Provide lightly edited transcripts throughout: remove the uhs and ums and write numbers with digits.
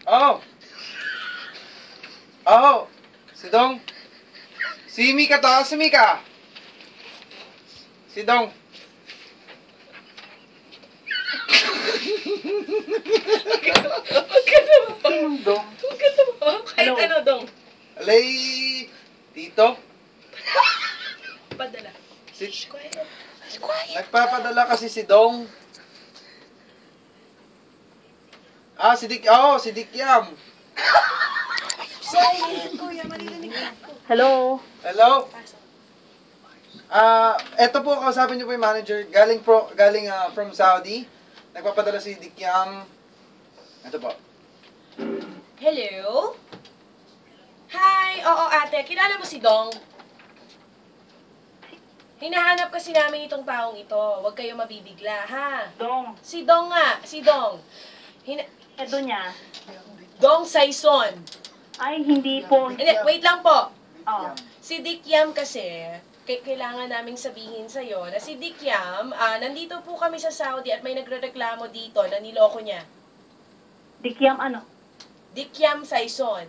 Oh! Oh! Si Dong! Si Mika to! Si Mika! Si Dong! Huwag ka na ba? Sinong Dong? Huwag ka na ba? Kahit Hello? ano, Dong. Alay! Tito? Padala. Si... Quiet. Quiet. Nagpapadala kasi si Dong. Ah, si Dik... Oh, si Dikyam. Silent, kuya. Maririnig ako. Hello? Hello? Eto po, kausapin niyo po yung manager. Galing from Saudi. Nagpapadala si Dikyam. Ito po. Hello? Hi! Oo, ate. Kilala mo si Dong? Hinahanap kasi namin itong taong ito. Huwag kayo mabibigla, ha? Dong. Si Dong nga. Si Dong. Edo niya. Dong Saison. Ay, hindi po. Hindi, wait lang po. Oh. Si Dikyam kasi, kailangan naming sabihin sa'yo na si Dikyam, nandito po kami sa Saudi at may nagrereklamo dito na niloko niya. Dikyam ano? Dikyam Saison.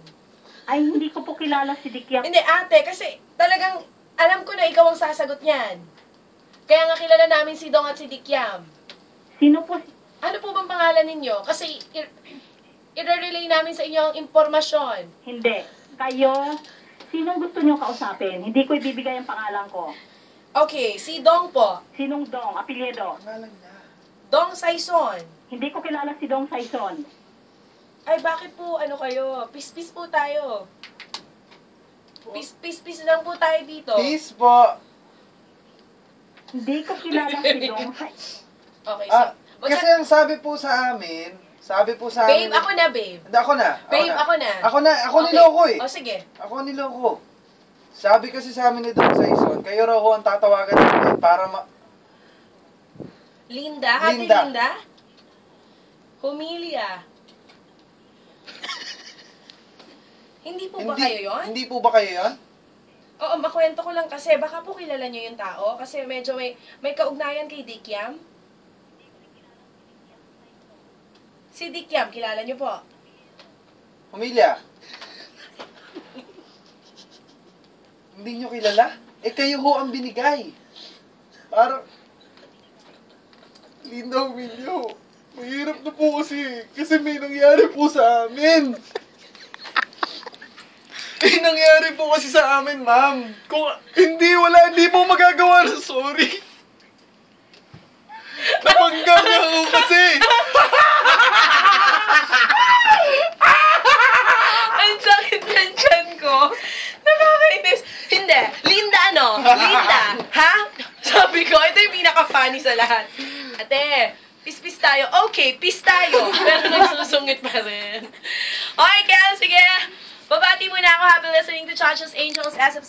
Ay, hindi ko po kilala si Dikyam. Hindi, ate, kasi talagang alam ko na ikaw ang sasagot niyan. Kaya nga kilala namin si Dong at si Dikyam. Sino po si... Ano po bang pangalan ninyo? Kasi i-relay namin sa inyo ang impormasyon. Hindi. Kayo, sinong gusto niyo kausapin? Hindi ko ibibigay ang pangalan ko. Okay, si Dong po. Sinong Dong? Apelyido. Pangalan niya. Dong Saison. Hindi ko kilala si Dong Saison. Ay, bakit po, ano kayo? Pis-pis po tayo. Pis-pis lang po tayo dito. Peace po. Hindi ko kilala si Dong Saison. Okay, Kasi ang sabi po sa amin, babe, ako na, babe. Hindi, ako na. Babe, ako na. Ako Okay. niloko eh. O, sige. Ako niloko. Sabi kasi sa amin ni Dong Saison, kayo raw ho ang tatawagan namin para Linda? Ate Linda. Linda? Humilia. Hindi po ba kayo yon? Hindi po ba kayo yon? Oo, makwento ko lang kasi baka po kilala nyo yung tao kasi medyo may kaugnayan kay Dikyam. Si Dikyam, kilala nyo po? Humilia. Hindi nyo kilala? Eh kayo ho ang binigay. Para... Linda, Humilio. Mahirap na po kasi may nangyari po sa amin. May nangyari po kasi sa amin, ma'am. Kung hindi mo magagawa ng sorry. Napanggang na ako kasi. Ang sakit ng tiyan ko. Nakakainis. Hindi. Linda ano? Linda. Ha? Sabi ko, ito yung pinaka-funny sa lahat. Ate, pis-pis tayo. Okay, pis tayo. Pero nagsusungit pa rin. Okay, kaya sige. Babati muna ako. Happy listening to Chacha's Angels SF